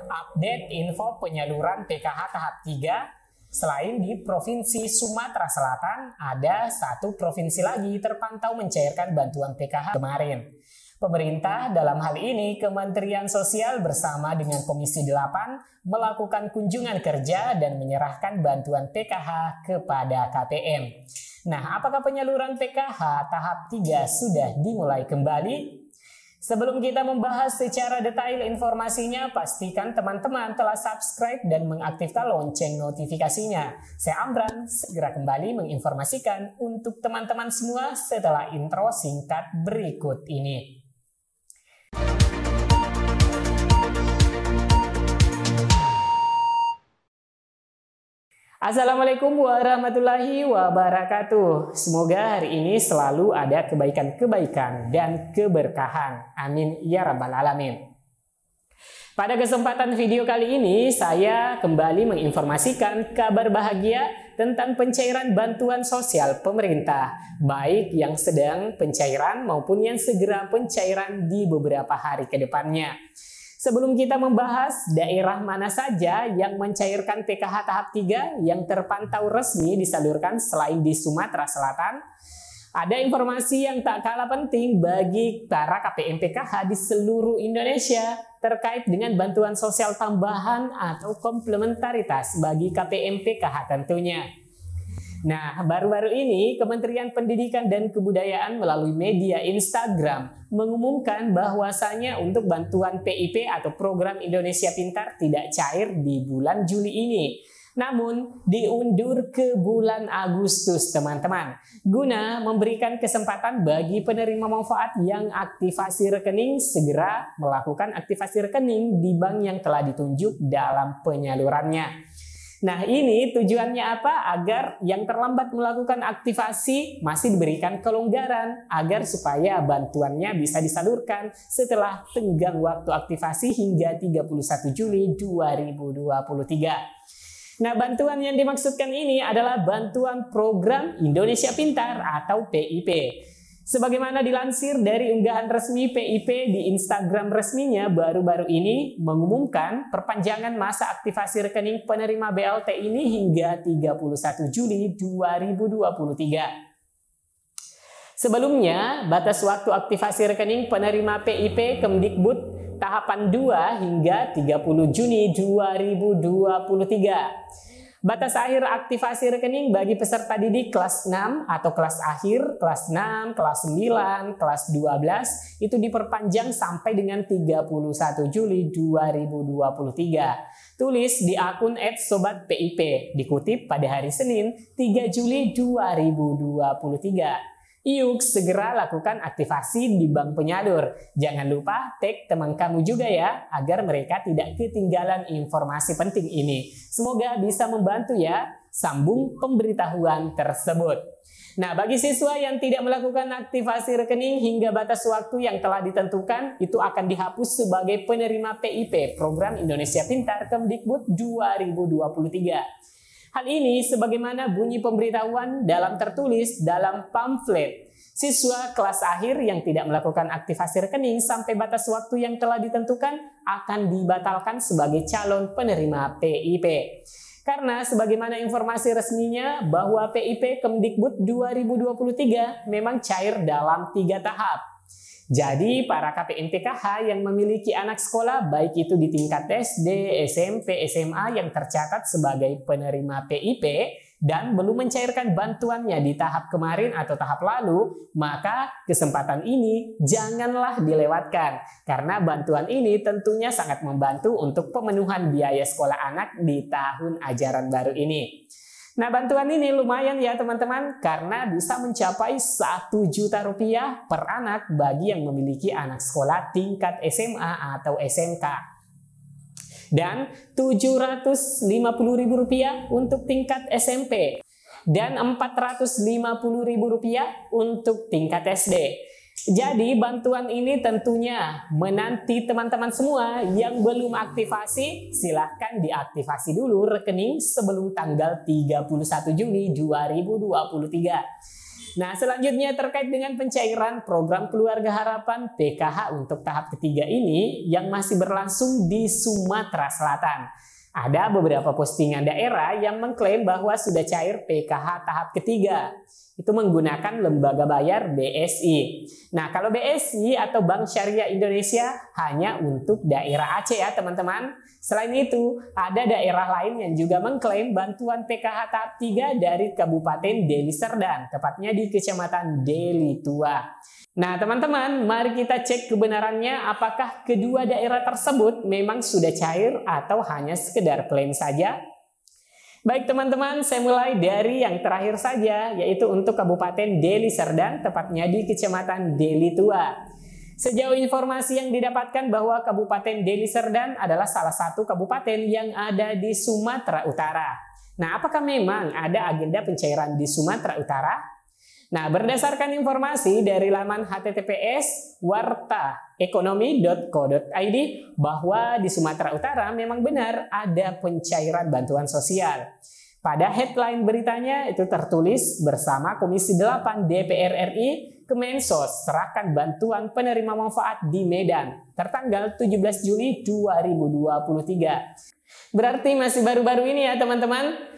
update info penyaluran PKH tahap 3. Selain di Provinsi Sumatera Selatan, ada satu provinsi lagi terpantau mencairkan bantuan PKH kemarin. Pemerintah dalam hal ini Kementerian Sosial bersama dengan Komisi 8 melakukan kunjungan kerja dan menyerahkan bantuan PKH kepada KPM. Nah, apakah penyaluran PKH tahap 3 sudah dimulai kembali? Sebelum kita membahas secara detail informasinya, pastikan teman-teman telah subscribe dan mengaktifkan lonceng notifikasinya. Saya Amran, segera kembali menginformasikan untuk teman-teman semua setelah intro singkat berikut ini. Assalamualaikum warahmatullahi wabarakatuh. Semoga hari ini selalu ada kebaikan-kebaikan dan keberkahan. Amin ya rabbal alamin. Pada kesempatan video kali ini, saya kembali menginformasikan kabar bahagia tentang pencairan bantuan sosial pemerintah, baik yang sedang pencairan maupun yang segera pencairan di beberapa hari ke depannya. Sebelum kita membahas daerah mana saja yang mencairkan PKH tahap 3 yang terpantau resmi disalurkan selain di Sumatera Selatan, ada informasi yang tak kalah penting bagi para KPM PKH di seluruh Indonesia terkait dengan bantuan sosial tambahan atau komplementaritas bagi KPM PKH tentunya. Nah, baru-baru ini Kementerian Pendidikan dan Kebudayaan melalui media Instagram mengumumkan bahwasanya untuk bantuan PIP atau Program Indonesia Pintar tidak cair di bulan Juli ini. Namun, diundur ke bulan Agustus, teman-teman, guna memberikan kesempatan bagi penerima manfaat yang aktivasi rekening segera melakukan aktivasi rekening di bank yang telah ditunjuk dalam penyalurannya. Nah, ini tujuannya apa? Agar yang terlambat melakukan aktivasi masih diberikan kelonggaran agar supaya bantuannya bisa disalurkan setelah tenggang waktu aktivasi hingga 31 Juli 2023. Nah, bantuan yang dimaksudkan ini adalah bantuan Program Indonesia Pintar atau PIP. Sebagaimana dilansir dari unggahan resmi PIP di Instagram resminya baru-baru ini mengumumkan perpanjangan masa aktivasi rekening penerima BLT ini hingga 31 Juli 2023. Sebelumnya, batas waktu aktivasi rekening penerima PIP Kemdikbud tahapan 2 hingga 30 Juni 2023. Batas akhir aktivasi rekening bagi peserta didik kelas 6 atau kelas akhir, kelas 6, kelas 9, kelas 12 itu diperpanjang sampai dengan 31 Juli 2023. Tulis di akun @sobatpip, dikutip pada hari Senin 3 Juli 2023. Yuk segera lakukan aktivasi di bank penyalur. Jangan lupa tag teman kamu juga ya, agar mereka tidak ketinggalan informasi penting ini. Semoga bisa membantu ya, sambung pemberitahuan tersebut. Nah, bagi siswa yang tidak melakukan aktivasi rekening hingga batas waktu yang telah ditentukan, itu akan dihapus sebagai penerima PIP Program Indonesia Pintar Kemdikbud 2023. Hal ini sebagaimana bunyi pemberitahuan dalam tertulis dalam pamflet. Siswa kelas akhir yang tidak melakukan aktivasi rekening sampai batas waktu yang telah ditentukan akan dibatalkan sebagai calon penerima PIP. Karena sebagaimana informasi resminya bahwa PIP Kemdikbud 2023 memang cair dalam 3 tahap. Jadi para KPM PKH yang memiliki anak sekolah baik itu di tingkat SD, SMP, SMA yang tercatat sebagai penerima PIP dan belum mencairkan bantuannya di tahap kemarin atau tahap lalu, maka kesempatan ini janganlah dilewatkan karena bantuan ini tentunya sangat membantu untuk pemenuhan biaya sekolah anak di tahun ajaran baru ini. Nah, bantuan ini lumayan ya teman-teman karena bisa mencapai 1 juta rupiah per anak bagi yang memiliki anak sekolah tingkat SMA atau SMK. Dan 750.000 rupiah untuk tingkat SMP. Dan 450.000 rupiah untuk tingkat SD. Jadi bantuan ini tentunya menanti teman-teman semua yang belum aktivasi, silahkan diaktifasi dulu rekening sebelum tanggal 31 Juli 2023. Nah, selanjutnya terkait dengan pencairan program Keluarga Harapan PKH untuk tahap ketiga ini yang masih berlangsung di Sumatera Selatan. Ada beberapa postingan daerah yang mengklaim bahwa sudah cair PKH tahap ketiga. Itu menggunakan lembaga bayar BSI. Nah, kalau BSI atau Bank Syariah Indonesia hanya untuk daerah Aceh ya teman-teman. Selain itu, ada daerah lain yang juga mengklaim bantuan PKH tahap 3 dari Kabupaten Deli Serdang, tepatnya di Kecamatan Deli Tua. Nah, teman-teman, mari kita cek kebenarannya apakah kedua daerah tersebut memang sudah cair atau hanya sekedar klaim saja. Baik teman-teman, saya mulai dari yang terakhir saja, yaitu untuk Kabupaten Deli Serdang, tepatnya di Kecamatan Deli Tua. Sejauh informasi yang didapatkan bahwa Kabupaten Deli Serdang adalah salah satu kabupaten yang ada di Sumatera Utara. Nah, apakah memang ada agenda pencairan di Sumatera Utara? Nah, berdasarkan informasi dari laman https wartaekonomi.co.id bahwa di Sumatera Utara memang benar ada pencairan bantuan sosial. Pada headline beritanya itu tertulis bersama Komisi 8 DPR RI, Kemensos serahkan bantuan penerima manfaat di Medan tertanggal 17 Juli 2023. Berarti masih baru-baru ini ya teman-teman.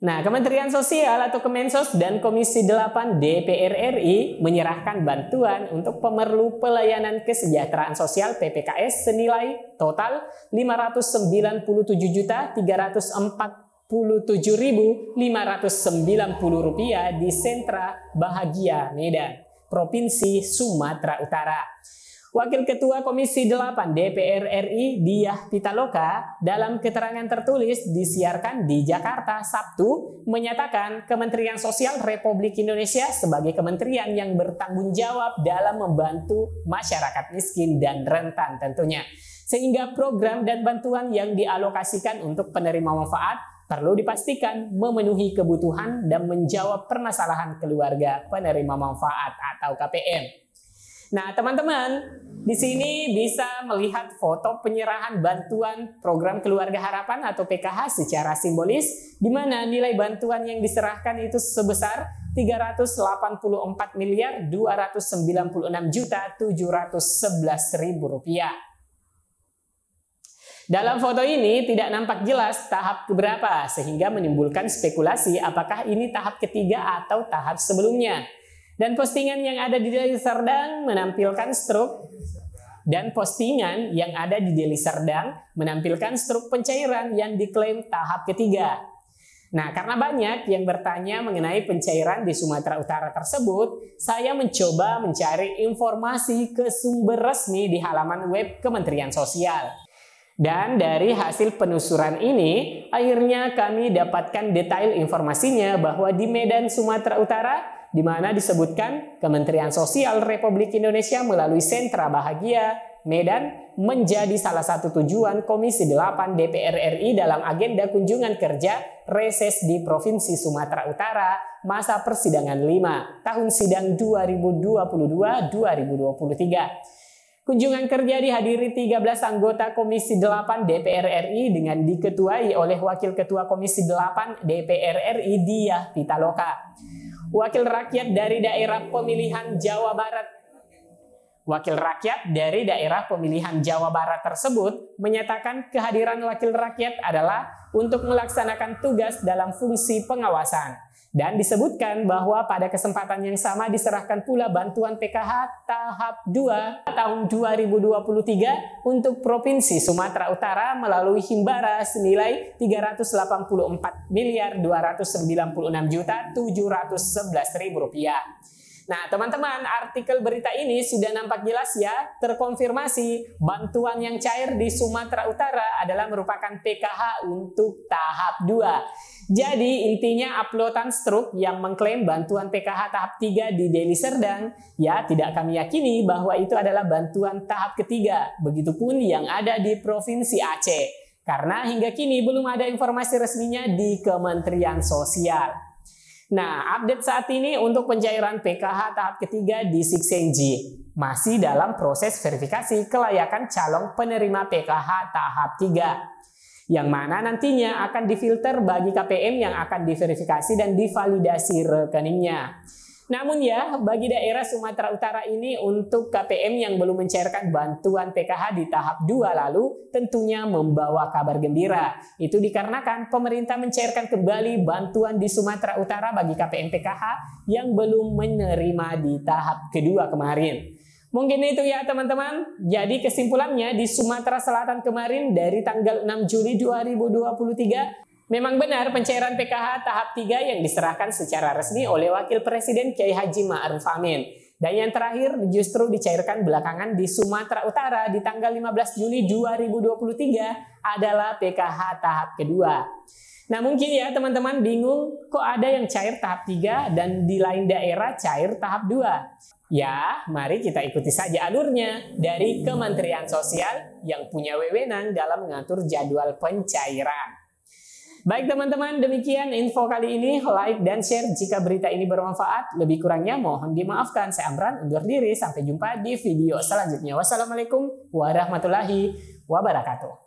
Nah, Kementerian Sosial atau Kemensos dan Komisi 8 DPR RI menyerahkan bantuan untuk pemerlu pelayanan kesejahteraan sosial PPKS senilai total Rp509.347.590 di Sentra Bahagia Medan, Provinsi Sumatera Utara. Wakil Ketua Komisi 8 DPR RI Diah Pitaloka dalam keterangan tertulis disiarkan di Jakarta Sabtu menyatakan Kementerian Sosial Republik Indonesia sebagai kementerian yang bertanggung jawab dalam membantu masyarakat miskin dan rentan tentunya. Sehingga program dan bantuan yang dialokasikan untuk penerima manfaat perlu dipastikan memenuhi kebutuhan dan menjawab permasalahan keluarga penerima manfaat atau KPM. Nah, teman-teman, di sini bisa melihat foto penyerahan bantuan program Keluarga Harapan atau PKH secara simbolis, di mana nilai bantuan yang diserahkan itu sebesar Rp384.296.711.000. Dalam foto ini tidak nampak jelas tahap keberapa, sehingga menimbulkan spekulasi apakah ini tahap ketiga atau tahap sebelumnya. Dan postingan yang ada di Deli Serdang menampilkan struk pencairan yang diklaim tahap ketiga. Nah, karena banyak yang bertanya mengenai pencairan di Sumatera Utara tersebut, saya mencoba mencari informasi ke sumber resmi di halaman web Kementerian Sosial. Dan dari hasil penelusuran ini, akhirnya kami dapatkan detail informasinya bahwa di Medan, Sumatera Utara, di mana disebutkan Kementerian Sosial Republik Indonesia melalui Sentra Bahagia Medan menjadi salah satu tujuan Komisi 8 DPR RI dalam agenda kunjungan kerja reses di Provinsi Sumatera Utara masa persidangan 5 tahun sidang 2022-2023. Kunjungan kerja dihadiri 13 anggota Komisi 8 DPR RI dengan diketuai oleh Wakil Ketua Komisi 8 DPR RI Diah Pitaloka. Wakil rakyat dari daerah pemilihan Jawa Barat tersebut menyatakan kehadiran wakil rakyat adalah untuk melaksanakan tugas dalam fungsi pengawasan. Dan disebutkan bahwa pada kesempatan yang sama diserahkan pula bantuan PKH tahap 2 tahun 2023 untuk Provinsi Sumatera Utara melalui Himbara senilai Rp384.296.711.000. Nah, teman-teman, artikel berita ini sudah nampak jelas ya, terkonfirmasi bantuan yang cair di Sumatera Utara adalah merupakan PKH untuk tahap 2. Jadi intinya uploadan struk yang mengklaim bantuan PKH tahap 3 di Deli Serdang, ya tidak kami yakini bahwa itu adalah bantuan tahap ketiga. Begitupun yang ada di Provinsi Aceh. Karena hingga kini belum ada informasi resminya di Kementerian Sosial. Nah, update saat ini untuk pencairan PKH tahap ketiga di Siksenji masih dalam proses verifikasi kelayakan calon penerima PKH tahap 3, yang mana nantinya akan difilter bagi KPM yang akan diverifikasi dan divalidasi rekeningnya. Namun ya, bagi daerah Sumatera Utara ini untuk KPM yang belum mencairkan bantuan PKH di tahap 2 lalu tentunya membawa kabar gembira. Itu dikarenakan pemerintah mencairkan kembali bantuan di Sumatera Utara bagi KPM PKH yang belum menerima di tahap kedua kemarin. Mungkin itu ya teman-teman. Jadi kesimpulannya di Sumatera Selatan kemarin dari tanggal 6 Juli 2023 memang benar pencairan PKH tahap 3 yang diserahkan secara resmi oleh Wakil Presiden Kiai Haji Ma'ruf Amin. Dan yang terakhir justru dicairkan belakangan di Sumatera Utara di tanggal 15 Juli 2023 adalah PKH tahap kedua. Nah mungkin ya teman-teman bingung kok ada yang cair tahap 3 dan di lain daerah cair tahap 2. Ya, mari kita ikuti saja alurnya dari Kementerian Sosial yang punya wewenang dalam mengatur jadwal pencairan. Baik teman-teman, demikian info kali ini. Like dan share jika berita ini bermanfaat. Lebih kurangnya mohon dimaafkan. Saya Amran undur diri. Sampai jumpa di video selanjutnya. Wassalamualaikum warahmatullahi wabarakatuh.